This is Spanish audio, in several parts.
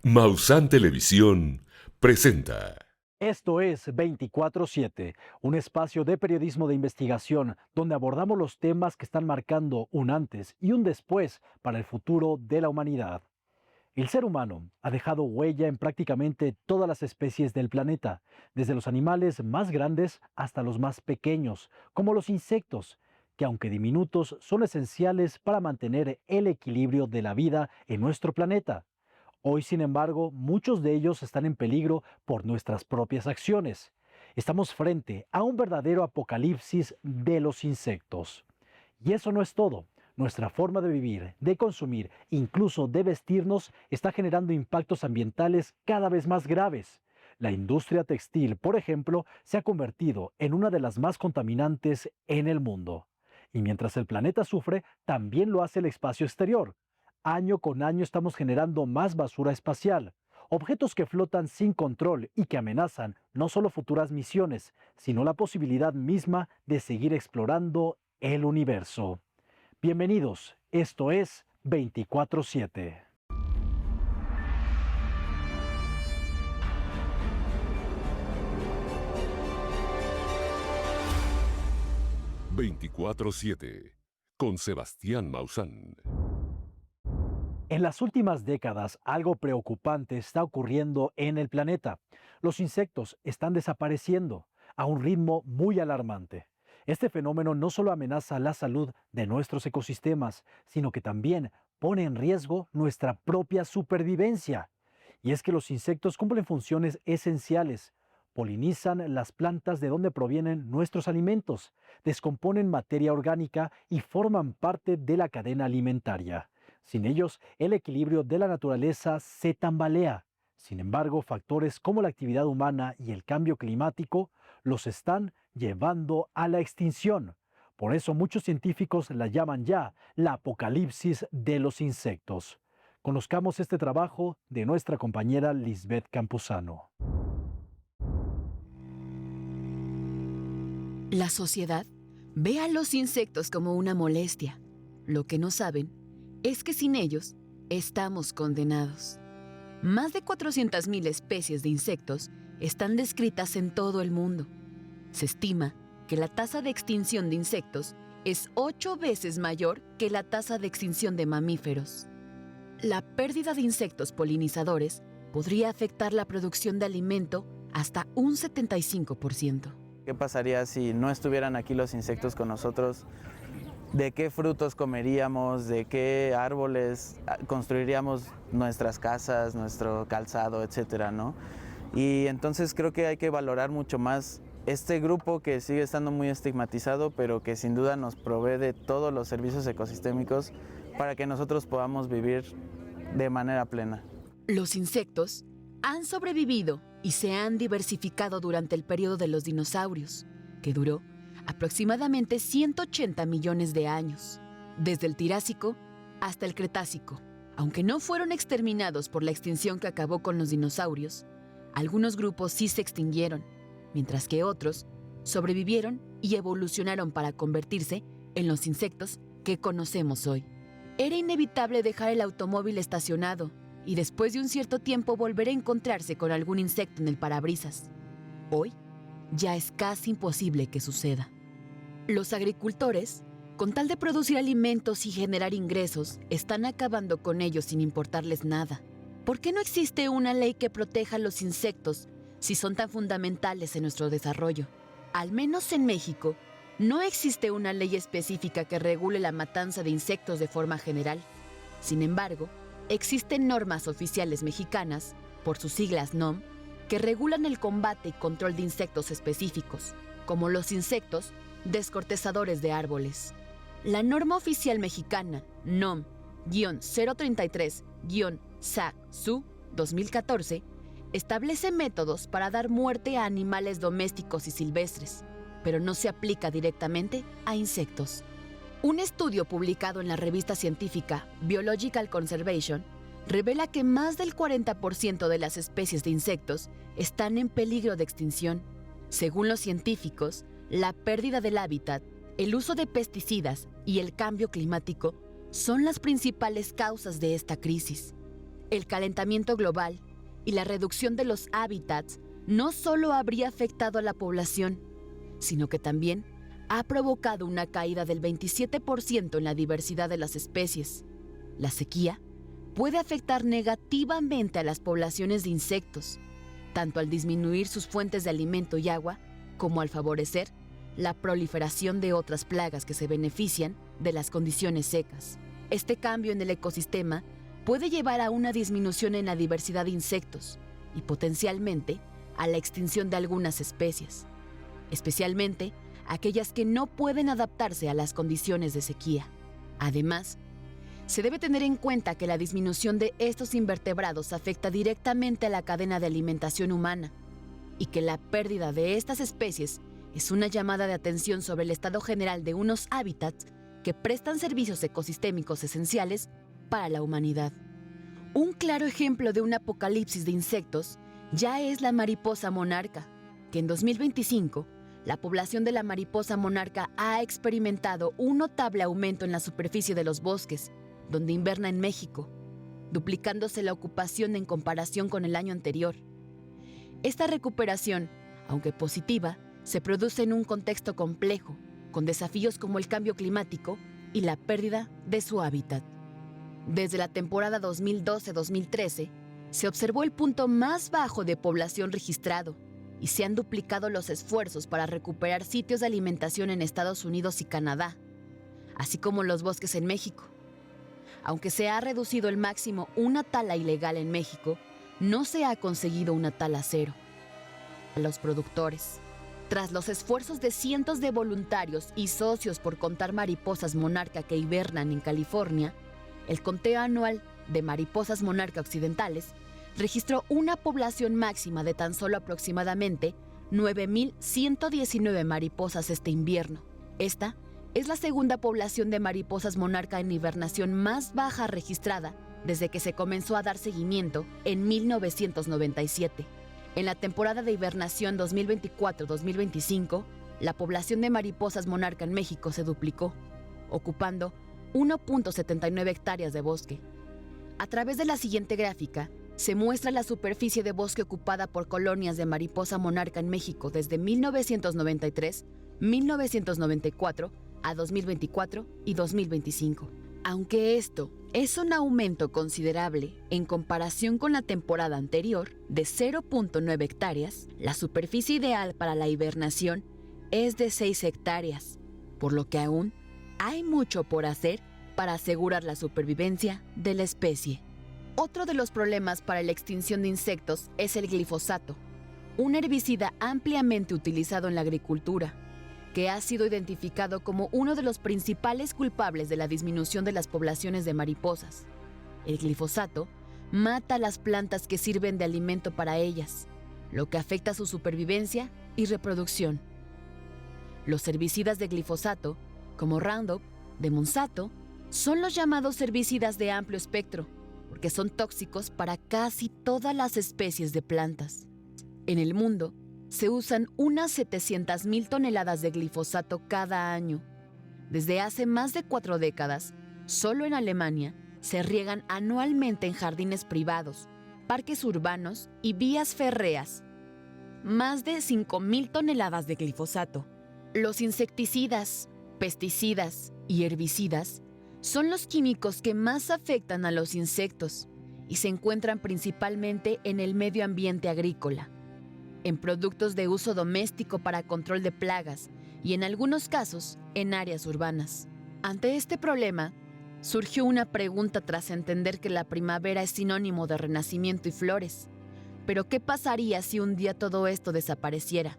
Maussan Televisión presenta. Esto es 24/7, un espacio de periodismo de investigación donde abordamos los temas que están marcando un antes y un después para el futuro de la humanidad. El ser humano ha dejado huella en prácticamente todas las especies del planeta, desde los animales más grandes hasta los más pequeños, como los insectos, que aunque diminutos son esenciales para mantener el equilibrio de la vida en nuestro planeta. Hoy, sin embargo, muchos de ellos están en peligro por nuestras propias acciones. Estamos frente a un verdadero apocalipsis de los insectos. Y eso no es todo. Nuestra forma de vivir, de consumir, incluso de vestirnos, está generando impactos ambientales cada vez más graves. La industria textil, por ejemplo, se ha convertido en una de las más contaminantes en el mundo. Y mientras el planeta sufre, también lo hace el espacio exterior. Año con año estamos generando más basura espacial, objetos que flotan sin control y que amenazan no solo futuras misiones, sino la posibilidad misma de seguir explorando el universo. Bienvenidos, esto es 24/7. 24/7 con Sebastián Maussan. En las últimas décadas, algo preocupante está ocurriendo en el planeta. Los insectos están desapareciendo a un ritmo muy alarmante. Este fenómeno no solo amenaza la salud de nuestros ecosistemas, sino que también pone en riesgo nuestra propia supervivencia. Y es que los insectos cumplen funciones esenciales. Polinizan las plantas de donde provienen nuestros alimentos, descomponen materia orgánica y forman parte de la cadena alimentaria. Sin ellos, el equilibrio de la naturaleza se tambalea. Sin embargo, factores como la actividad humana y el cambio climático los están llevando a la extinción. Por eso muchos científicos la llaman ya la apocalipsis de los insectos. Conozcamos este trabajo de nuestra compañera Lisbeth Campuzano. La sociedad ve a los insectos como una molestia. Lo que no saben es que sin ellos estamos condenados. Más de 400.000 especies de insectos están descritas en todo el mundo. Se estima que la tasa de extinción de insectos es 8 veces mayor que la tasa de extinción de mamíferos. La pérdida de insectos polinizadores podría afectar la producción de alimento hasta un 75%. ¿Qué pasaría si no estuvieran aquí los insectos con nosotros? ¿De qué frutos comeríamos? ¿De qué árboles construiríamos nuestras casas, nuestro calzado, etcétera, ¿no? Y entonces creo que hay que valorar mucho más este grupo que sigue estando muy estigmatizado, pero que sin duda nos provee de todos los servicios ecosistémicos para que nosotros podamos vivir de manera plena. Los insectos han sobrevivido y se han diversificado durante el periodo de los dinosaurios, que duró aproximadamente 180 millones de años, desde el Triásico hasta el Cretácico. Aunque no fueron exterminados por la extinción que acabó con los dinosaurios, algunos grupos sí se extinguieron, mientras que otros sobrevivieron y evolucionaron para convertirse en los insectos que conocemos hoy. Era inevitable dejar el automóvil estacionado y después de un cierto tiempo volver a encontrarse con algún insecto en el parabrisas. Hoy ya es casi imposible que suceda. Los agricultores, con tal de producir alimentos y generar ingresos, están acabando con ellos sin importarles nada. ¿Por qué no existe una ley que proteja a los insectos si son tan fundamentales en nuestro desarrollo? Al menos en México, no existe una ley específica que regule la matanza de insectos de forma general. Sin embargo, existen normas oficiales mexicanas, por sus siglas NOM, que regulan el combate y control de insectos específicos, como los insectos descortezadores de árboles. La norma oficial mexicana NOM-033-SAC-SU 2014 establece métodos para dar muerte a animales domésticos y silvestres, pero no se aplica directamente a insectos. Un estudio publicado en la revista científica Biological Conservation revela que más del 40% de las especies de insectos están en peligro de extinción. Según los científicos, la pérdida del hábitat, el uso de pesticidas y el cambio climático son las principales causas de esta crisis. El calentamiento global y la reducción de los hábitats no solo habría afectado a la población, sino que también ha provocado una caída del 27% en la diversidad de las especies. La sequía puede afectar negativamente a las poblaciones de insectos, tanto al disminuir sus fuentes de alimento y agua, como al favorecer la proliferación de otras plagas que se benefician de las condiciones secas. Este cambio en el ecosistema puede llevar a una disminución en la diversidad de insectos y potencialmente a la extinción de algunas especies, especialmente aquellas que no pueden adaptarse a las condiciones de sequía. Además, se debe tener en cuenta que la disminución de estos invertebrados afecta directamente a la cadena de alimentación humana y que la pérdida de estas especies es una llamada de atención sobre el estado general de unos hábitats que prestan servicios ecosistémicos esenciales para la humanidad. Un claro ejemplo de un apocalipsis de insectos ya es la mariposa monarca, que en 2025 la población de la mariposa monarca ha experimentado un notable aumento en la superficie de los bosques, donde inverna en México, duplicándose la ocupación en comparación con el año anterior. Esta recuperación, aunque positiva, se produce en un contexto complejo, con desafíos como el cambio climático y la pérdida de su hábitat. Desde la temporada 2012-2013, se observó el punto más bajo de población registrado y se han duplicado los esfuerzos para recuperar sitios de alimentación en Estados Unidos y Canadá, así como los bosques en México. Aunque se ha reducido el máximo una tala ilegal en México, no se ha conseguido una tala cero. Los productores, tras los esfuerzos de cientos de voluntarios y socios por contar mariposas monarca que hibernan en California, el conteo anual de mariposas monarca occidentales registró una población máxima de tan solo aproximadamente 9.119 mariposas este invierno. Esta es la segunda población de mariposas monarca en hibernación más baja registrada desde que se comenzó a dar seguimiento en 1997. En la temporada de hibernación 2024-2025, la población de mariposas monarca en México se duplicó, ocupando 1.79 hectáreas de bosque. A través de la siguiente gráfica, se muestra la superficie de bosque ocupada por colonias de mariposa monarca en México desde 1993, 1994 a 2024 y 2025. Aunque esto es un aumento considerable en comparación con la temporada anterior de 0.9 hectáreas, la superficie ideal para la hibernación es de 6 hectáreas, por lo que aún hay mucho por hacer para asegurar la supervivencia de la especie. Otro de los problemas para la extinción de insectos es el glifosato, un herbicida ampliamente utilizado en la agricultura, que ha sido identificado como uno de los principales culpables de la disminución de las poblaciones de mariposas. El glifosato mata a las plantas que sirven de alimento para ellas, lo que afecta su supervivencia y reproducción. Los herbicidas de glifosato, como Roundup, de Monsanto, son los llamados herbicidas de amplio espectro, porque son tóxicos para casi todas las especies de plantas. En el mundo, se usan unas 700,000 toneladas de glifosato cada año. Desde hace más de 4 décadas, solo en Alemania, se riegan anualmente en jardines privados, parques urbanos y vías férreas más de 5,000 toneladas de glifosato. Los insecticidas, pesticidas y herbicidas son los químicos que más afectan a los insectos y se encuentran principalmente en el medio ambiente agrícola, en productos de uso doméstico para control de plagas y en algunos casos en áreas urbanas. Ante este problema, surgió una pregunta tras entender que la primavera es sinónimo de renacimiento y flores. Pero ¿qué pasaría si un día todo esto desapareciera?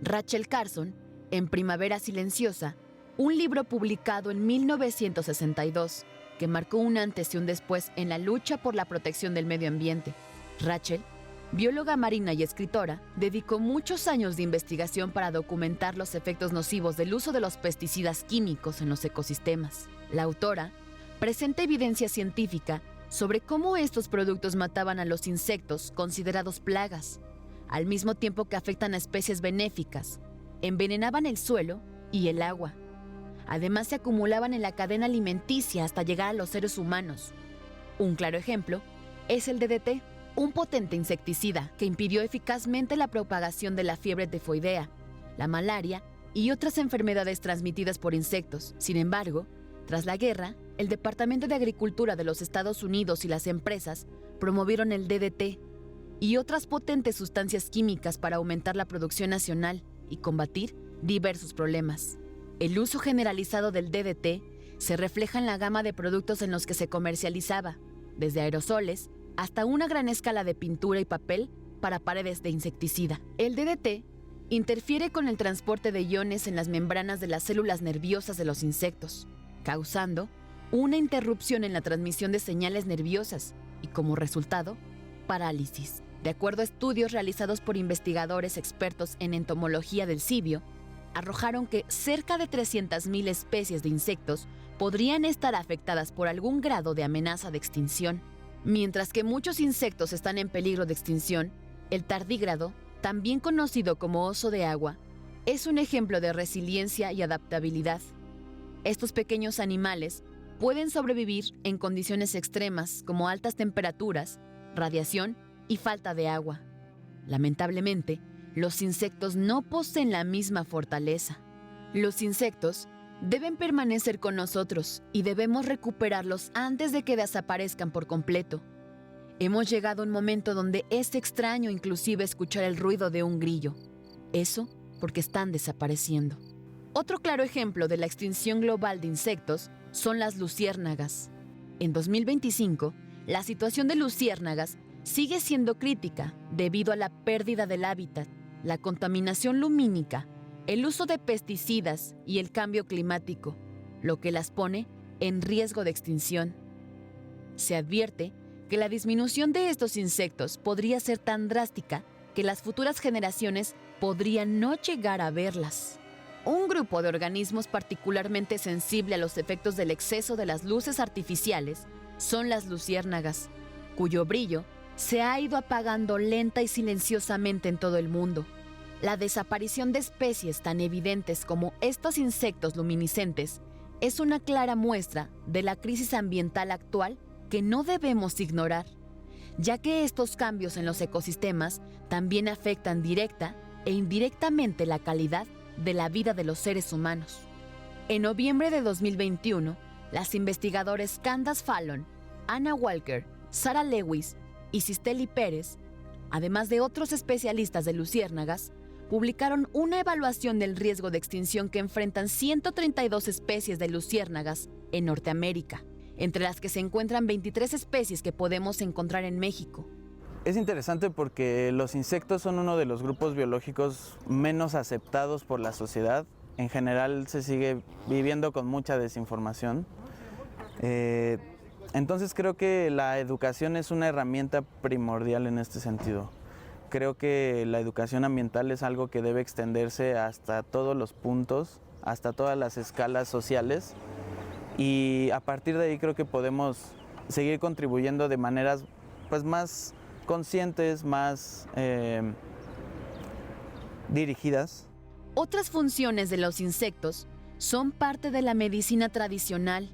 Rachel Carson, en Primavera Silenciosa, un libro publicado en 1962, que marcó un antes y un después en la lucha por la protección del medio ambiente. Rachel, bióloga marina y escritora, dedicó muchos años de investigación para documentar los efectos nocivos del uso de los pesticidas químicos en los ecosistemas. La autora presenta evidencia científica sobre cómo estos productos mataban a los insectos considerados plagas, al mismo tiempo que afectan a especies benéficas, envenenaban el suelo y el agua. Además, se acumulaban en la cadena alimenticia hasta llegar a los seres humanos. Un claro ejemplo es el DDT, un potente insecticida que impidió eficazmente la propagación de la fiebre tifoidea, la malaria y otras enfermedades transmitidas por insectos. Sin embargo, tras la guerra, el Departamento de Agricultura de los Estados Unidos y las empresas promovieron el DDT y otras potentes sustancias químicas para aumentar la producción nacional y combatir diversos problemas. El uso generalizado del DDT se refleja en la gama de productos en los que se comercializaba, desde aerosoles hasta una gran escala de pintura y papel para paredes de insecticida. El DDT interfiere con el transporte de iones en las membranas de las células nerviosas de los insectos, causando una interrupción en la transmisión de señales nerviosas y, como resultado, parálisis. De acuerdo a estudios realizados por investigadores expertos en entomología del cibio, arrojaron que cerca de 300.000 especies de insectos podrían estar afectadas por algún grado de amenaza de extinción. Mientras que muchos insectos están en peligro de extinción, el tardígrado, también conocido como oso de agua, es un ejemplo de resiliencia y adaptabilidad. Estos pequeños animales pueden sobrevivir en condiciones extremas como altas temperaturas, radiación y falta de agua. Lamentablemente, los insectos no poseen la misma fortaleza. Los insectos deben permanecer con nosotros y debemos recuperarlos antes de que desaparezcan por completo. Hemos llegado a un momento donde es extraño inclusive escuchar el ruido de un grillo. Eso porque están desapareciendo. Otro claro ejemplo de la extinción global de insectos son las luciérnagas. En 2025, la situación de luciérnagas sigue siendo crítica debido a la pérdida del hábitat, la contaminación lumínica, el uso de pesticidas y el cambio climático, lo que las pone en riesgo de extinción. Se advierte que la disminución de estos insectos podría ser tan drástica que las futuras generaciones podrían no llegar a verlas. Un grupo de organismos particularmente sensible a los efectos del exceso de las luces artificiales son las luciérnagas, cuyo brillo se ha ido apagando lenta y silenciosamente en todo el mundo. La desaparición de especies tan evidentes como estos insectos luminiscentes es una clara muestra de la crisis ambiental actual que no debemos ignorar, ya que estos cambios en los ecosistemas también afectan directa e indirectamente la calidad de la vida de los seres humanos. En noviembre de 2021, las investigadoras Candace Fallon, Anna Walker, Sarah Lewis y Cisteli Pérez, además de otros especialistas de luciérnagas, publicaron una evaluación del riesgo de extinción que enfrentan 132 especies de luciérnagas en Norteamérica, entre las que se encuentran 23 especies que podemos encontrar en México. Es interesante porque los insectos son uno de los grupos biológicos menos aceptados por la sociedad. En general se sigue viviendo con mucha desinformación. Entonces creo que la educación es una herramienta primordial en este sentido. Creo que la educación ambiental es algo que debe extenderse hasta todos los puntos, hasta todas las escalas sociales, y a partir de ahí creo que podemos seguir contribuyendo de maneras pues, más conscientes, más dirigidas. Otras funciones de los insectos son parte de la medicina tradicional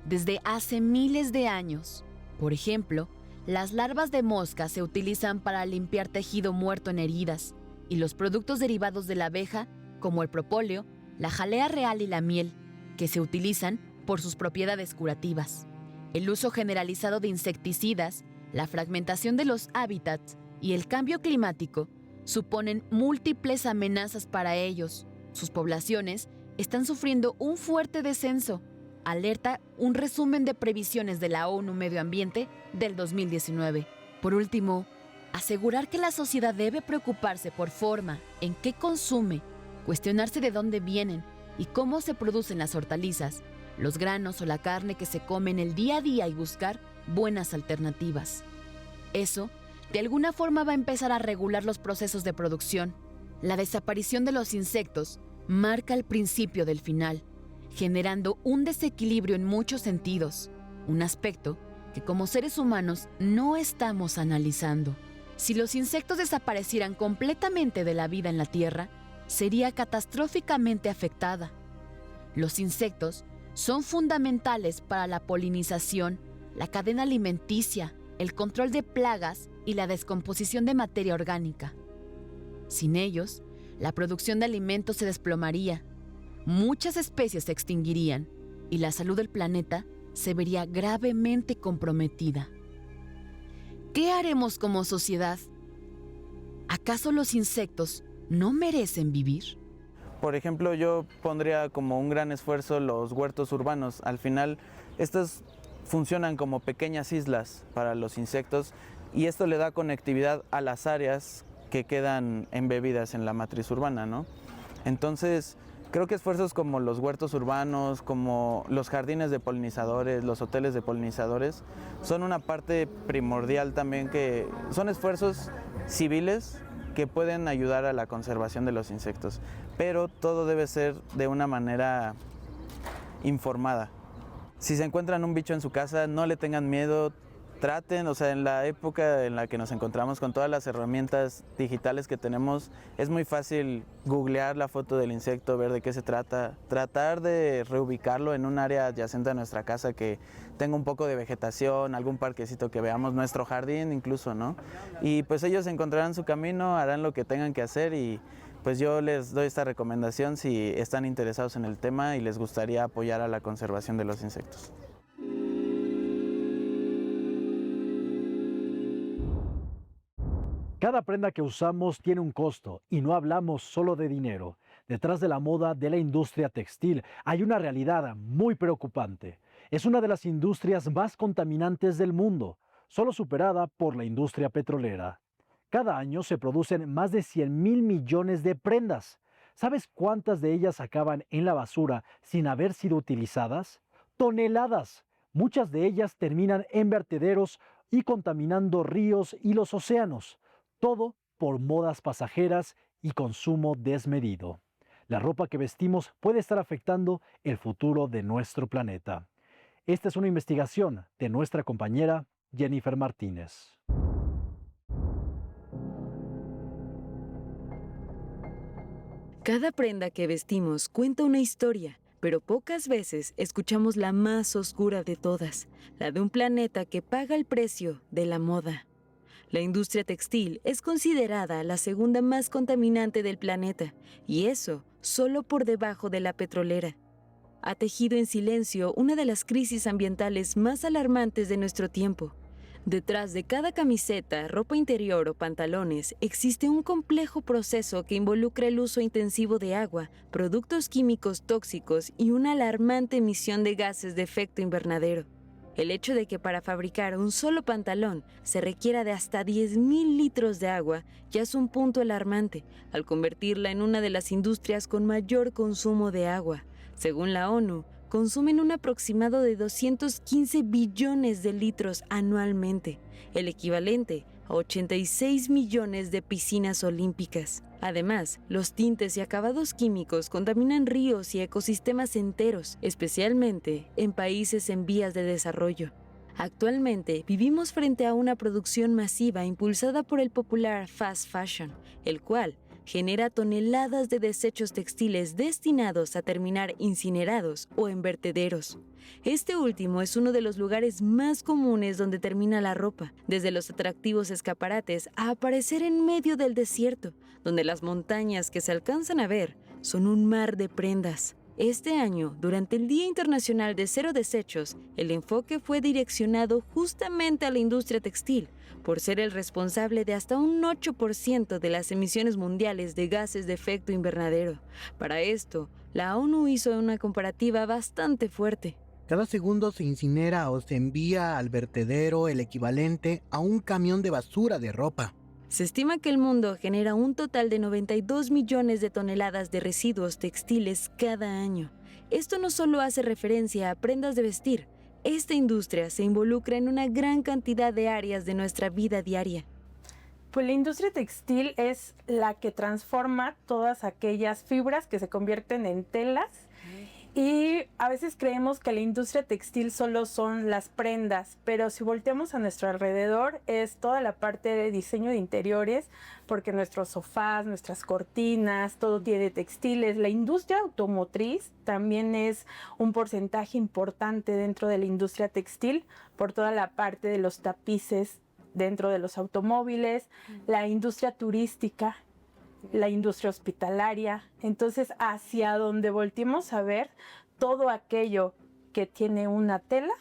desde hace miles de años. Por ejemplo, las larvas de mosca se utilizan para limpiar tejido muerto en heridas, y los productos derivados de la abeja, como el propóleo, la jalea real y la miel, que se utilizan por sus propiedades curativas. El uso generalizado de insecticidas, la fragmentación de los hábitats y el cambio climático suponen múltiples amenazas para ellos. Sus poblaciones están sufriendo un fuerte descenso, alerta un resumen de previsiones de la ONU Medio Ambiente del 2019. Por último, asegurar que la sociedad debe preocuparse por forma en qué consume, cuestionarse de dónde vienen y cómo se producen las hortalizas, los granos o la carne que se comen el día a día y buscar buenas alternativas. Eso, de alguna forma, va a empezar a regular los procesos de producción. La desaparición de los insectos marca el principio del final, generando un desequilibrio en muchos sentidos, un aspecto que como seres humanos no estamos analizando. Si los insectos desaparecieran completamente de la vida en la Tierra, sería catastróficamente afectada. Los insectos son fundamentales para la polinización, la cadena alimenticia, el control de plagas y la descomposición de materia orgánica. Sin ellos, la producción de alimentos se desplomaría, muchas especies se extinguirían y la salud del planeta se vería gravemente comprometida. ¿Qué haremos como sociedad? ¿Acaso los insectos no merecen vivir? Por ejemplo, yo pondría como un gran esfuerzo los huertos urbanos. Al final, estos funcionan como pequeñas islas para los insectos y esto le da conectividad a las áreas que quedan embebidas en la matriz urbana, ¿no? Entonces, creo que esfuerzos como los huertos urbanos, como los jardines de polinizadores, los hoteles de polinizadores, son una parte primordial también, que son esfuerzos civiles que pueden ayudar a la conservación de los insectos, pero todo debe ser de una manera informada. Si se encuentran un bicho en su casa, no le tengan miedo, traten, o sea, en la época en la que nos encontramos con todas las herramientas digitales que tenemos, es muy fácil googlear la foto del insecto, ver de qué se trata, tratar de reubicarlo en un área adyacente a nuestra casa que tenga un poco de vegetación, algún parquecito que veamos, nuestro jardín incluso, ¿no? Y pues ellos encontrarán su camino, harán lo que tengan que hacer y pues yo les doy esta recomendación si están interesados en el tema y les gustaría apoyar a la conservación de los insectos. Cada prenda que usamos tiene un costo y no hablamos solo de dinero. Detrás de la moda de la industria textil hay una realidad muy preocupante. Es una de las industrias más contaminantes del mundo, solo superada por la industria petrolera. Cada año se producen más de 100,000 millones de prendas. ¿Sabes cuántas de ellas acaban en la basura sin haber sido utilizadas? ¡Toneladas! Muchas de ellas terminan en vertederos y contaminando ríos y los océanos. Todo por modas pasajeras y consumo desmedido. La ropa que vestimos puede estar afectando el futuro de nuestro planeta. Esta es una investigación de nuestra compañera Jennifer Martínez. Cada prenda que vestimos cuenta una historia, pero pocas veces escuchamos la más oscura de todas, la de un planeta que paga el precio de la moda. La industria textil es considerada la segunda más contaminante del planeta, y eso solo por debajo de la petrolera. Ha tejido en silencio una de las crisis ambientales más alarmantes de nuestro tiempo. Detrás de cada camiseta, ropa interior o pantalones existe un complejo proceso que involucra el uso intensivo de agua, productos químicos tóxicos y una alarmante emisión de gases de efecto invernadero. El hecho de que para fabricar un solo pantalón se requiera de hasta 10,000 litros de agua ya es un punto alarmante, al convertirla en una de las industrias con mayor consumo de agua. Según la ONU, consumen un aproximado de 215 billones de litros anualmente, el equivalente a 86 millones de piscinas olímpicas. Además, los tintes y acabados químicos contaminan ríos y ecosistemas enteros, especialmente en países en vías de desarrollo. Actualmente vivimos frente a una producción masiva impulsada por el popular fast fashion, el cual genera toneladas de desechos textiles destinados a terminar incinerados o en vertederos. Este último es uno de los lugares más comunes donde termina la ropa, desde los atractivos escaparates a aparecer en medio del desierto, donde las montañas que se alcanzan a ver son un mar de prendas. Este año, durante el Día Internacional de Cero Desechos, el enfoque fue direccionado justamente a la industria textil, por ser el responsable de hasta un 8% de las emisiones mundiales de gases de efecto invernadero. Para esto, la ONU hizo una comparativa bastante fuerte. Cada segundo se incinera o se envía al vertedero el equivalente a un camión de basura de ropa. Se estima que el mundo genera un total de 92 millones de toneladas de residuos textiles cada año. Esto no solo hace referencia a prendas de vestir. Esta industria se involucra en una gran cantidad de áreas de nuestra vida diaria. Pues la industria textil es la que transforma todas aquellas fibras que se convierten en telas Y a veces creemos que la industria textil solo son las prendas, pero si volteamos a nuestro alrededor es toda la parte de diseño de interiores, porque nuestros sofás, nuestras cortinas, todo tiene textiles. La industria automotriz también es un porcentaje importante dentro de la industria textil, por toda la parte de los tapices dentro de los automóviles, la industria turística, la industria hospitalaria. Entonces, hacia donde volteemos a ver, todo aquello que tiene una tela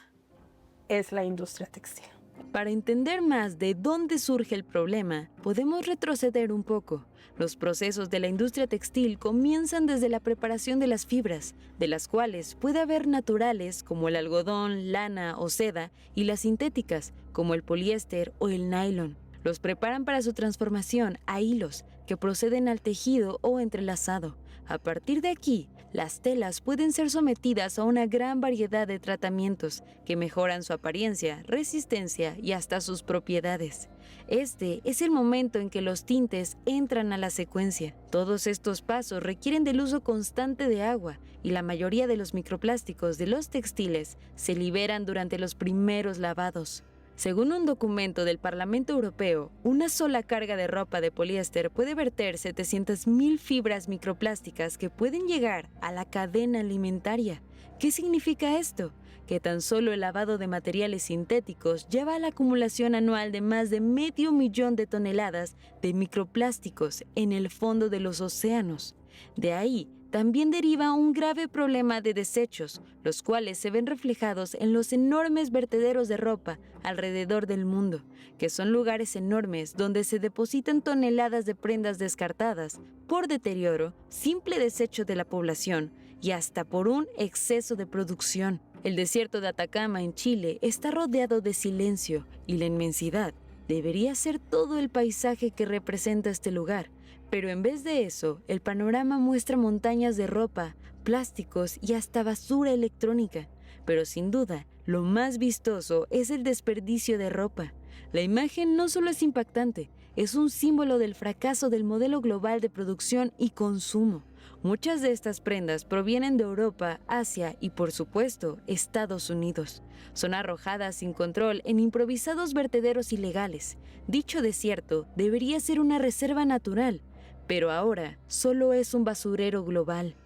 es la industria textil. Para entender más de dónde surge el problema, podemos retroceder un poco. Los procesos de la industria textil comienzan desde la preparación de las fibras, de las cuales puede haber naturales como el algodón, lana o seda, y las sintéticas como el poliéster o el nylon. Los preparan para su transformación a hilos que proceden al tejido o entrelazado. A partir de aquí, las telas pueden ser sometidas a una gran variedad de tratamientos que mejoran su apariencia, resistencia y hasta sus propiedades. Este es el momento en que los tintes entran a la secuencia. Todos estos pasos requieren del uso constante de agua y la mayoría de los microplásticos de los textiles se liberan durante los primeros lavados. Según un documento del Parlamento Europeo, una sola carga de ropa de poliéster puede verter 700.000 fibras microplásticas que pueden llegar a la cadena alimentaria. ¿Qué significa esto? Que tan solo el lavado de materiales sintéticos lleva a la acumulación anual de más de 500.000 de toneladas de microplásticos en el fondo de los océanos. De ahí, también deriva un grave problema de desechos, los cuales se ven reflejados en los enormes vertederos de ropa alrededor del mundo, que son lugares enormes donde se depositan toneladas de prendas descartadas por deterioro, simple desecho de la población y hasta por un exceso de producción. El desierto de Atacama en Chile está rodeado de silencio y la inmensidad debería ser todo el paisaje que representa este lugar. Pero en vez de eso, el panorama muestra montañas de ropa, plásticos y hasta basura electrónica. Pero sin duda, lo más vistoso es el desperdicio de ropa. La imagen no solo es impactante, es un símbolo del fracaso del modelo global de producción y consumo. Muchas de estas prendas provienen de Europa, Asia y, por supuesto, Estados Unidos. Son arrojadas sin control en improvisados vertederos ilegales. Dicho desierto debería ser una reserva natural, pero ahora solo es un basurero global.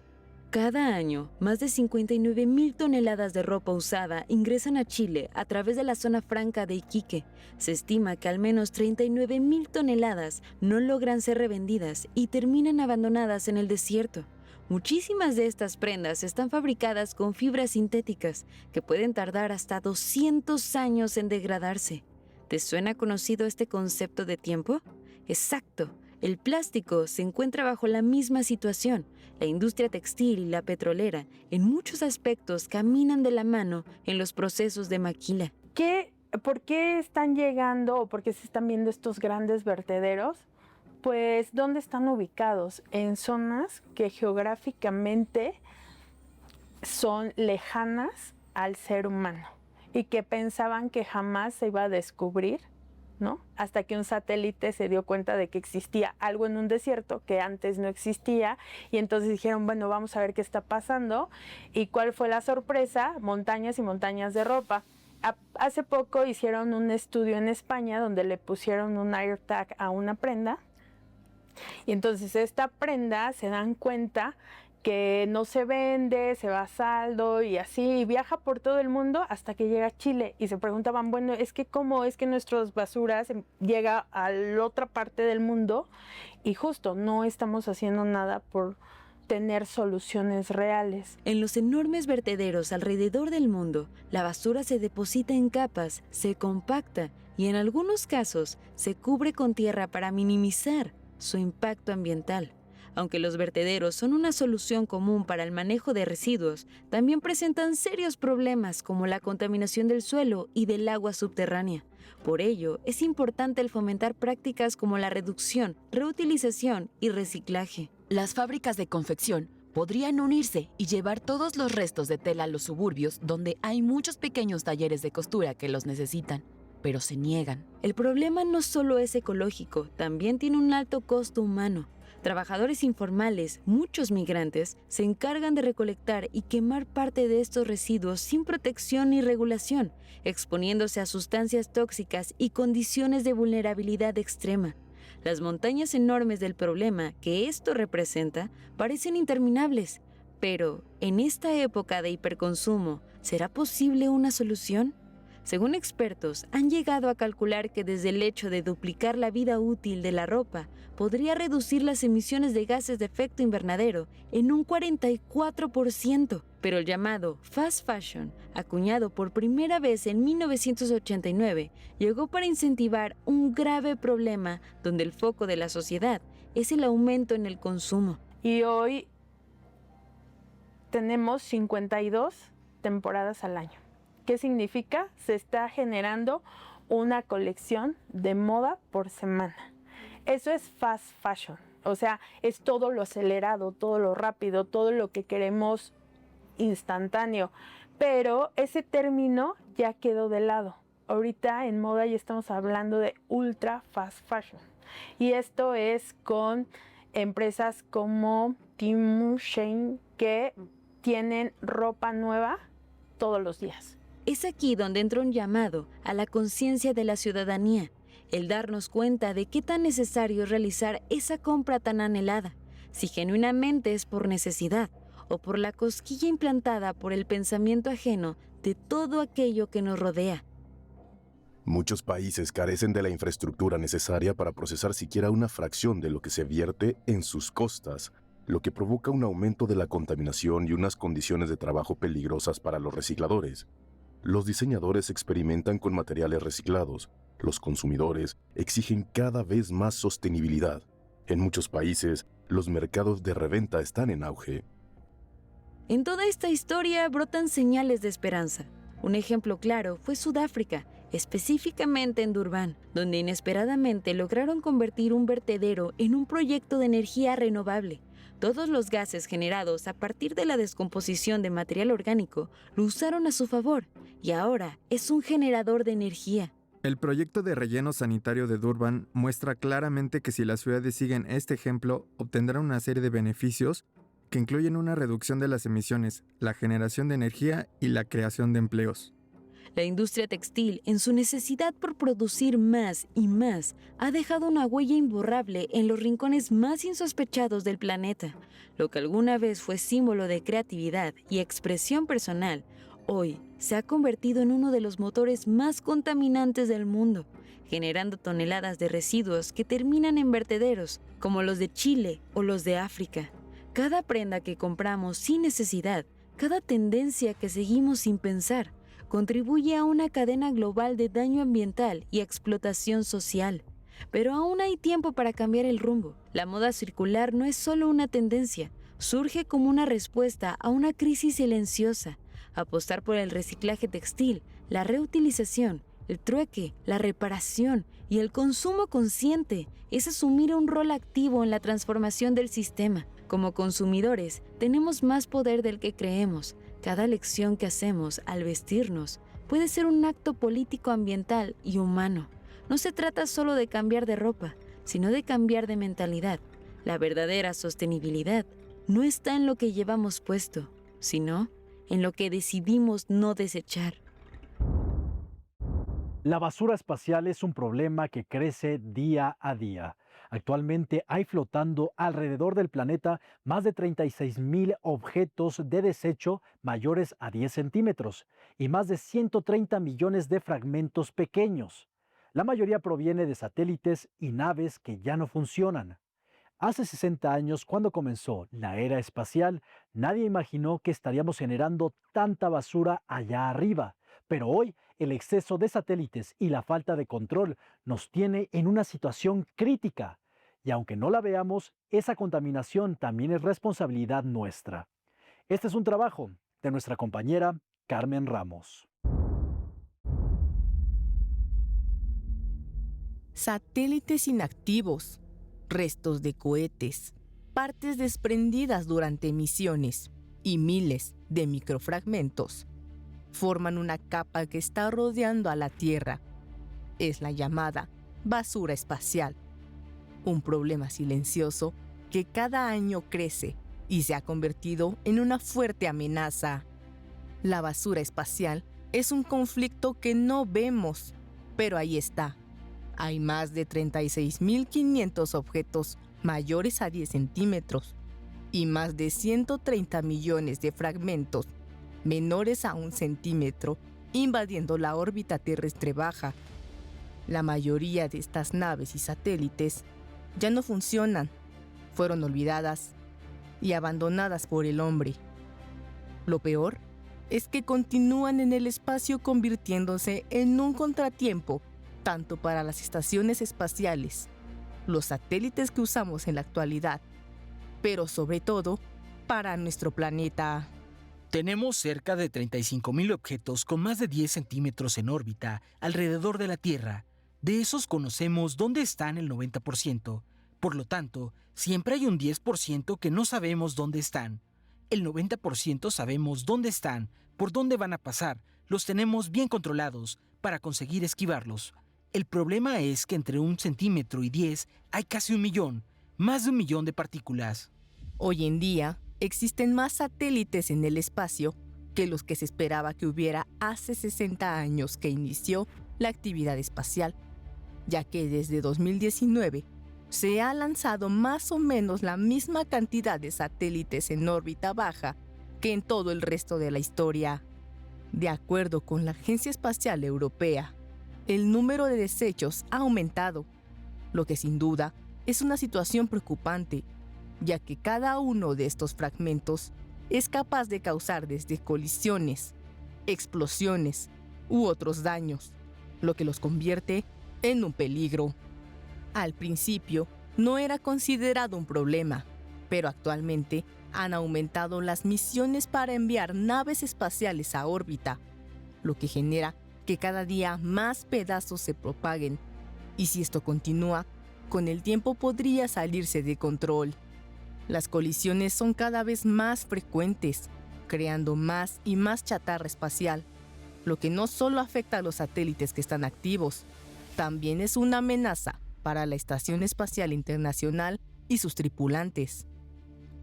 Cada año, más de 59.000 toneladas de ropa usada ingresan a Chile a través de la zona franca de Iquique. Se estima que al menos 39.000 toneladas no logran ser revendidas y terminan abandonadas en el desierto. Muchísimas de estas prendas están fabricadas con fibras sintéticas que pueden tardar hasta 200 años en degradarse. ¿Te suena conocido este concepto de tiempo? Exacto. El plástico se encuentra bajo la misma situación. La industria textil y la petrolera, en muchos aspectos, caminan de la mano en los procesos de maquila. ¿Por qué están llegando o por qué se están viendo estos grandes vertederos? Pues, ¿dónde están ubicados? En zonas que geográficamente son lejanas al ser humano y que pensaban que jamás se iba a descubrir, ¿no? Hasta que un satélite se dio cuenta de que existía algo en un desierto que antes no existía y entonces dijeron, bueno, vamos a ver qué está pasando. ¿Y cuál fue la sorpresa? Montañas y montañas de ropa. Hace poco hicieron un estudio en España donde le pusieron un AirTag a una prenda y entonces esta prenda se dan cuenta que no se vende, se va a saldo y así, y viaja por todo el mundo hasta que llega a Chile. Y se preguntaban, bueno, es que ¿cómo es que nuestras basuras llega a la otra parte del mundo? Y justo no estamos haciendo nada por tener soluciones reales. En los enormes vertederos alrededor del mundo, la basura se deposita en capas, se compacta y en algunos casos se cubre con tierra para minimizar su impacto ambiental. Aunque los vertederos son una solución común para el manejo de residuos, también presentan serios problemas como la contaminación del suelo y del agua subterránea. Por ello, es importante el fomentar prácticas como la reducción, reutilización y reciclaje. Las fábricas de confección podrían unirse y llevar todos los restos de tela a los suburbios donde hay muchos pequeños talleres de costura que los necesitan, pero se niegan. El problema no solo es ecológico, también tiene un alto costo humano. Trabajadores informales, muchos migrantes, se encargan de recolectar y quemar parte de estos residuos sin protección ni regulación, exponiéndose a sustancias tóxicas y condiciones de vulnerabilidad extrema. Las montañas enormes del problema que esto representa parecen interminables, pero en esta época de hiperconsumo, ¿será posible una solución? Según expertos, han llegado a calcular que desde el hecho de duplicar la vida útil de la ropa, podría reducir las emisiones de gases de efecto invernadero en un 44%. Pero el llamado fast fashion, acuñado por primera vez en 1989, llegó para incentivar un grave problema donde el foco de la sociedad es el aumento en el consumo. Y hoy tenemos 52 temporadas al año. ¿Qué significa? Se está generando una colección de moda por semana. Eso es fast fashion, o sea, es todo lo acelerado, todo lo rápido, todo lo que queremos instantáneo. Pero ese término ya quedó de lado. Ahorita en moda ya estamos hablando de ultra fast fashion. Y esto es con empresas como Temu, Shein, que tienen ropa nueva todos los días. Es aquí donde entra un llamado a la conciencia de la ciudadanía, el darnos cuenta de qué tan necesario es realizar esa compra tan anhelada, si genuinamente es por necesidad o por la cosquilla implantada por el pensamiento ajeno de todo aquello que nos rodea. Muchos países carecen de la infraestructura necesaria para procesar siquiera una fracción de lo que se vierte en sus costas, lo que provoca un aumento de la contaminación y unas condiciones de trabajo peligrosas para los recicladores. Los diseñadores experimentan con materiales reciclados. Los consumidores exigen cada vez más sostenibilidad. En muchos países, los mercados de reventa están en auge. En toda esta historia brotan señales de esperanza. Un ejemplo claro fue Sudáfrica, específicamente en Durban, donde inesperadamente lograron convertir un vertedero en un proyecto de energía renovable. Todos los gases generados a partir de la descomposición de material orgánico lo usaron a su favor y ahora es un generador de energía. El proyecto de relleno sanitario de Durban muestra claramente que si las ciudades siguen este ejemplo, obtendrán una serie de beneficios que incluyen una reducción de las emisiones, la generación de energía y la creación de empleos. La industria textil, en su necesidad por producir más y más, ha dejado una huella imborrable en los rincones más insospechados del planeta. Lo que alguna vez fue símbolo de creatividad y expresión personal, hoy se ha convertido en uno de los motores más contaminantes del mundo, generando toneladas de residuos que terminan en vertederos, como los de Chile o los de África. Cada prenda que compramos sin necesidad, cada tendencia que seguimos sin pensar, contribuye a una cadena global de daño ambiental y explotación social. Pero aún hay tiempo para cambiar el rumbo. La moda circular no es solo una tendencia, surge como una respuesta a una crisis silenciosa. Apostar por el reciclaje textil, la reutilización, el trueque, la reparación y el consumo consciente es asumir un rol activo en la transformación del sistema. Como consumidores, tenemos más poder del que creemos. Cada elección que hacemos al vestirnos puede ser un acto político, ambiental y humano. No se trata solo de cambiar de ropa, sino de cambiar de mentalidad. La verdadera sostenibilidad no está en lo que llevamos puesto, sino en lo que decidimos no desechar. La basura espacial es un problema que crece día a día. Actualmente hay flotando alrededor del planeta más de 36,000 objetos de desecho mayores a 10 centímetros y más de 130 millones de fragmentos pequeños. La mayoría proviene de satélites y naves que ya no funcionan. Hace 60 años, cuando comenzó la era espacial, nadie imaginó que estaríamos generando tanta basura allá arriba. Pero hoy, el exceso de satélites y la falta de control nos tiene en una situación crítica. Y aunque no la veamos, esa contaminación también es responsabilidad nuestra. Este es un trabajo de nuestra compañera Carmen Ramos. Satélites inactivos, restos de cohetes, partes desprendidas durante misiones y miles de microfragmentos forman una capa que está rodeando a la Tierra. Es la llamada basura espacial, un problema silencioso que cada año crece y se ha convertido en una fuerte amenaza. La basura espacial es un conflicto que no vemos, pero ahí está. Hay más de 36.500 objetos mayores a 10 centímetros y más de 130 millones de fragmentos menores a 1 centímetro invadiendo la órbita terrestre baja. La mayoría de estas naves y satélites ya no funcionan, fueron olvidadas y abandonadas por el hombre. Lo peor es que continúan en el espacio convirtiéndose en un contratiempo tanto para las estaciones espaciales, los satélites que usamos en la actualidad, pero sobre todo para nuestro planeta. Tenemos cerca de 35.000 objetos con más de 10 centímetros en órbita alrededor de la Tierra. De esos conocemos dónde están el 90%. Por lo tanto, siempre hay un 10% que no sabemos dónde están. El 90% sabemos dónde están, por dónde van a pasar, los tenemos bien controlados para conseguir esquivarlos. El problema es que entre 1 centímetro y 10 hay casi 1 millón, más de 1 millón de partículas. Hoy en día, existen más satélites en el espacio que los que se esperaba que hubiera hace 60 años que inició la actividad espacial, ya que desde 2019 se ha lanzado más o menos la misma cantidad de satélites en órbita baja que en todo el resto de la historia. De acuerdo con la Agencia Espacial Europea, el número de desechos ha aumentado, lo que sin duda es una situación preocupante, ya que cada uno de estos fragmentos es capaz de causar desde colisiones, explosiones u otros daños, lo que los convierte en un peligro. Al principio no era considerado un problema, pero actualmente han aumentado las misiones para enviar naves espaciales a órbita, lo que genera que cada día más pedazos se propaguen, y si esto continúa, con el tiempo podría salirse de control. Las colisiones son cada vez más frecuentes, creando más y más chatarra espacial, lo que no solo afecta a los satélites que están activos, también es una amenaza para la Estación Espacial Internacional y sus tripulantes.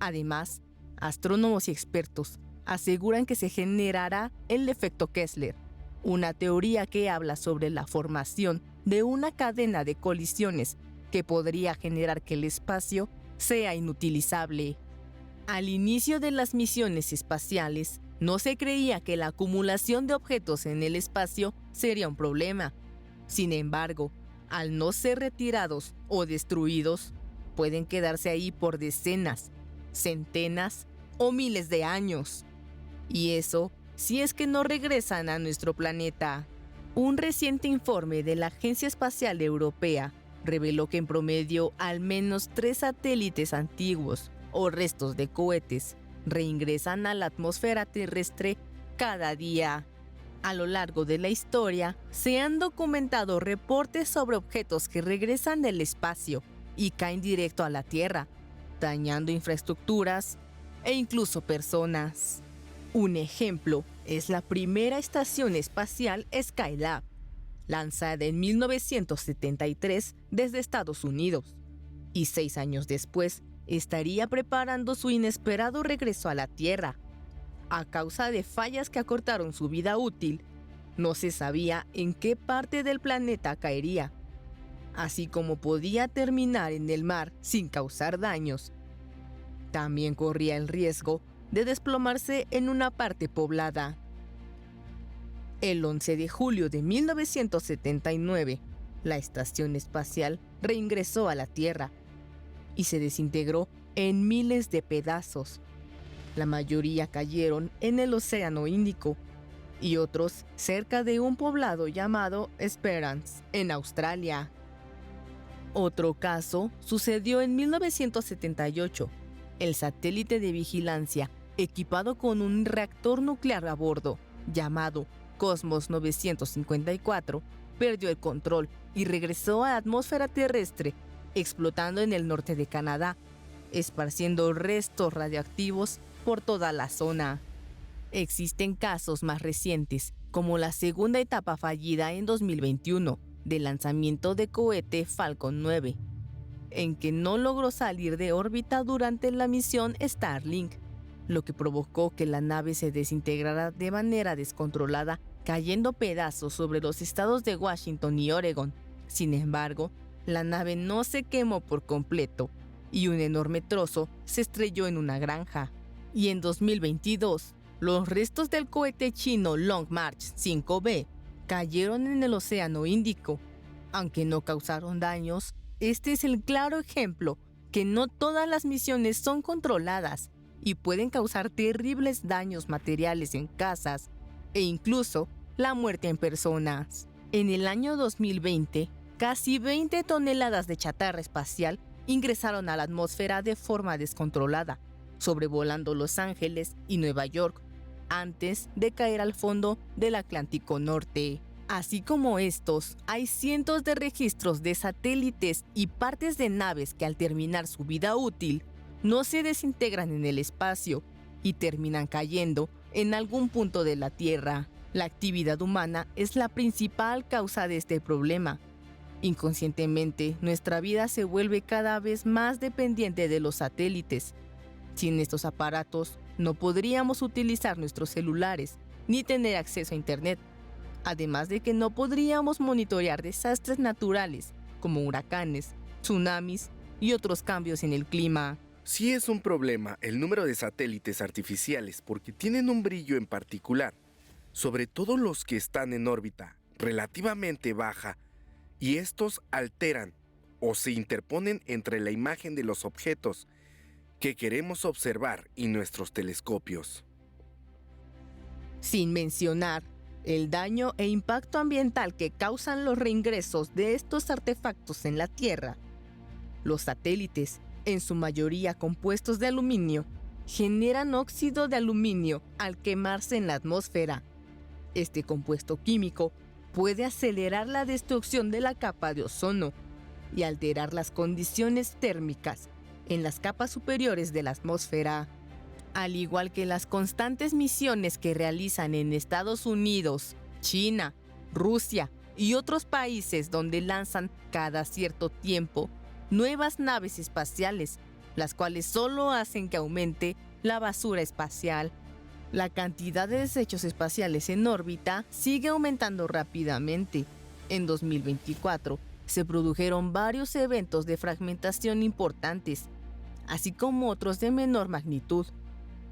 Además, astrónomos y expertos aseguran que se generará el efecto Kessler, una teoría que habla sobre la formación de una cadena de colisiones que podría generar que el espacio sea inutilizable. Al inicio de las misiones espaciales, no se creía que la acumulación de objetos en el espacio sería un problema. Sin embargo, al no ser retirados o destruidos, pueden quedarse ahí por decenas, centenas o miles de años. Y eso si es que no regresan a nuestro planeta. Un reciente informe de la Agencia Espacial Europea reveló que en promedio al menos 3 satélites antiguos o restos de cohetes reingresan a la atmósfera terrestre cada día. A lo largo de la historia, se han documentado reportes sobre objetos que regresan del espacio y caen directo a la Tierra, dañando infraestructuras e incluso personas. Un ejemplo es la primera estación espacial Skylab, lanzada en 1973 desde Estados Unidos, y 6 años después estaría preparando su inesperado regreso a la Tierra. A causa de fallas que acortaron su vida útil, no se sabía en qué parte del planeta caería, así como podía terminar en el mar sin causar daños. También corría el riesgo de desplomarse en una parte poblada. El 11 de julio de 1979, la estación espacial reingresó a la Tierra y se desintegró en miles de pedazos. La mayoría cayeron en el Océano Índico y otros cerca de un poblado llamado Esperance, en Australia. Otro caso sucedió en 1978. El satélite de vigilancia, equipado con un reactor nuclear a bordo, llamado Cosmos 954, perdió el control y regresó a la atmósfera terrestre, explotando en el norte de Canadá, esparciendo restos radioactivos por toda la zona. Existen casos más recientes, como la segunda etapa fallida en 2021 del lanzamiento de cohete Falcon 9. en que no logró salir de órbita durante la misión Starlink, lo que provocó que la nave se desintegrara de manera descontrolada, cayendo pedazos sobre los estados de Washington y Oregon. Sin embargo, la nave no se quemó por completo y un enorme trozo se estrelló en una granja. Y en 2022, los restos del cohete chino Long March 5B cayeron en el Océano Índico. Aunque no causaron daños, este es el claro ejemplo que no todas las misiones son controladas y pueden causar terribles daños materiales en casas e incluso la muerte en personas. En el año 2020, casi 20 toneladas de chatarra espacial ingresaron a la atmósfera de forma descontrolada, sobrevolando Los Ángeles y Nueva York, antes de caer al fondo del Atlántico Norte. Así como estos, hay cientos de registros de satélites y partes de naves que al terminar su vida útil, no se desintegran en el espacio y terminan cayendo en algún punto de la Tierra. La actividad humana es la principal causa de este problema. Inconscientemente, nuestra vida se vuelve cada vez más dependiente de los satélites. Sin estos aparatos, no podríamos utilizar nuestros celulares ni tener acceso a Internet. Además de que no podríamos monitorear desastres naturales como huracanes, tsunamis y otros cambios en el clima. Sí es un problema el número de satélites artificiales porque tienen un brillo en particular, sobre todo los que están en órbita relativamente baja, y estos alteran o se interponen entre la imagen de los objetos que queremos observar y nuestros telescopios. Sin mencionar el daño e impacto ambiental que causan los reingresos de estos artefactos en la Tierra. Los satélites, en su mayoría compuestos de aluminio, generan óxido de aluminio al quemarse en la atmósfera. Este compuesto químico puede acelerar la destrucción de la capa de ozono y alterar las condiciones térmicas en las capas superiores de la atmósfera. Al igual que las constantes misiones que realizan en Estados Unidos, China, Rusia y otros países donde lanzan cada cierto tiempo nuevas naves espaciales, las cuales solo hacen que aumente la basura espacial. La cantidad de desechos espaciales en órbita sigue aumentando rápidamente. En 2024 se produjeron varios eventos de fragmentación importantes, así como otros de menor magnitud.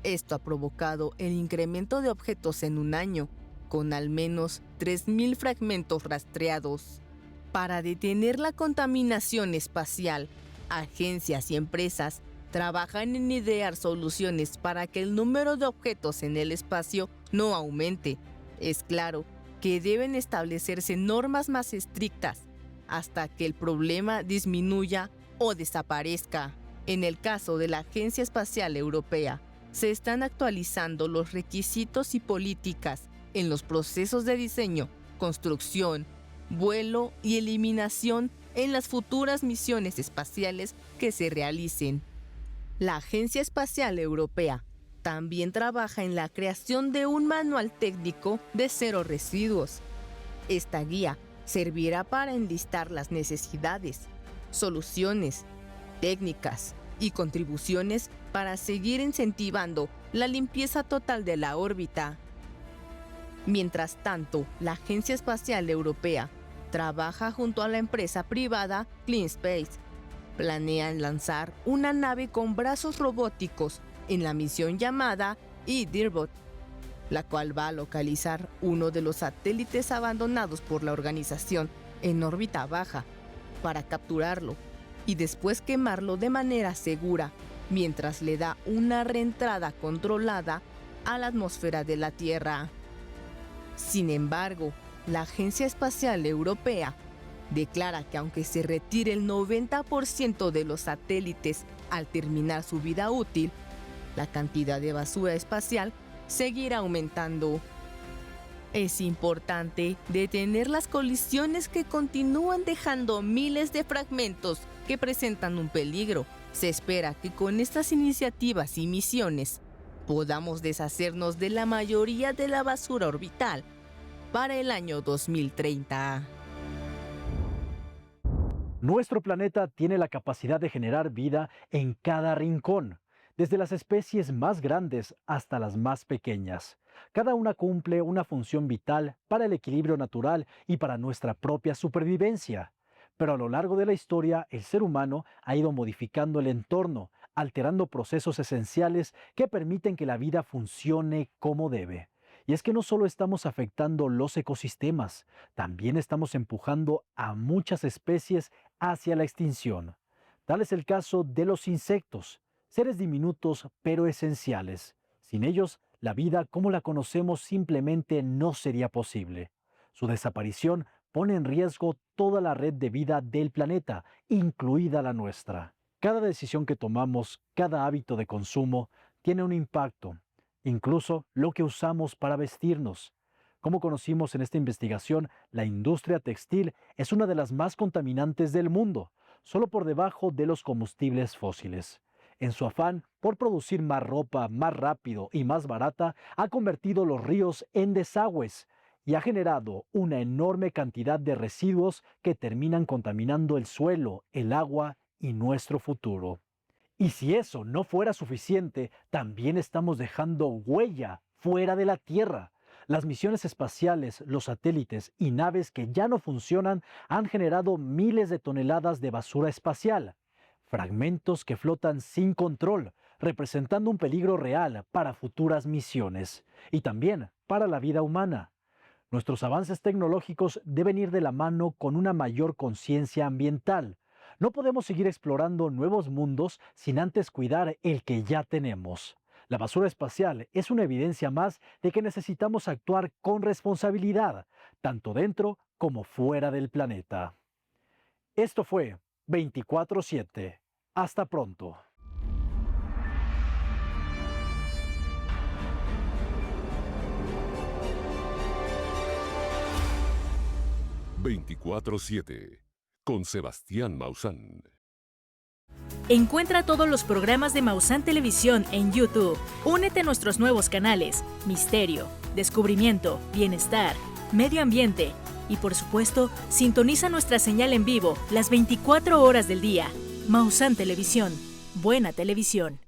Esto ha provocado el incremento de objetos en un año, con al menos 3.000 fragmentos rastreados. Para detener la contaminación espacial, agencias y empresas trabajan en idear soluciones para que el número de objetos en el espacio no aumente. Es claro que deben establecerse normas más estrictas hasta que el problema disminuya o desaparezca. En el caso de la Agencia Espacial Europea, se están actualizando los requisitos y políticas en los procesos de diseño, construcción, vuelo y eliminación en las futuras misiones espaciales que se realicen. La Agencia Espacial Europea también trabaja en la creación de un manual técnico de cero residuos. Esta guía servirá para enlistar las necesidades, soluciones, técnicas y contribuciones para seguir incentivando la limpieza total de la órbita. Mientras tanto, la Agencia Espacial Europea trabaja junto a la empresa privada CleanSpace. Planean lanzar una nave con brazos robóticos en la misión llamada eDirbot, la cual va a localizar uno de los satélites abandonados por la organización en órbita baja para capturarlo y después quemarlo de manera segura, mientras le da una reentrada controlada a la atmósfera de la Tierra. Sin embargo, la Agencia Espacial Europea declara que aunque se retire el 90% de los satélites al terminar su vida útil, la cantidad de basura espacial seguirá aumentando. Es importante detener las colisiones que continúan dejando miles de fragmentos que presentan un peligro. Se espera que con estas iniciativas y misiones podamos deshacernos de la mayoría de la basura orbital para el año 2030. Nuestro planeta tiene la capacidad de generar vida en cada rincón, desde las especies más grandes hasta las más pequeñas. Cada una cumple una función vital para el equilibrio natural y para nuestra propia supervivencia. Pero a lo largo de la historia, el ser humano ha ido modificando el entorno, alterando procesos esenciales que permiten que la vida funcione como debe. Y es que no solo estamos afectando los ecosistemas, también estamos empujando a muchas especies hacia la extinción. Tal es el caso de los insectos, seres diminutos pero esenciales. Sin ellos, la vida como la conocemos simplemente no sería posible. Su desaparición pone en riesgo toda la red de vida del planeta, incluida la nuestra. Cada decisión que tomamos, cada hábito de consumo, tiene un impacto, incluso lo que usamos para vestirnos. Como conocimos en esta investigación, la industria textil es una de las más contaminantes del mundo, solo por debajo de los combustibles fósiles. En su afán por producir más ropa, más rápido y más barata, ha convertido los ríos en desagües y ha generado una enorme cantidad de residuos que terminan contaminando el suelo, el agua y nuestro futuro. Y si eso no fuera suficiente, también estamos dejando huella fuera de la Tierra. Las misiones espaciales, los satélites y naves que ya no funcionan han generado miles de toneladas de basura espacial. Fragmentos que flotan sin control, representando un peligro real para futuras misiones y también para la vida humana. Nuestros avances tecnológicos deben ir de la mano con una mayor conciencia ambiental. No podemos seguir explorando nuevos mundos sin antes cuidar el que ya tenemos. La basura espacial es una evidencia más de que necesitamos actuar con responsabilidad, tanto dentro como fuera del planeta. Esto fue 24/7. Hasta pronto. «24/7» con Sebastián Maussan. Encuentra todos los programas de Maussan Televisión en YouTube. Únete a nuestros nuevos canales: Misterio, Descubrimiento, Bienestar, Medio Ambiente y, por supuesto, sintoniza nuestra señal en vivo las 24 horas del día. Maussan Televisión. Buena televisión.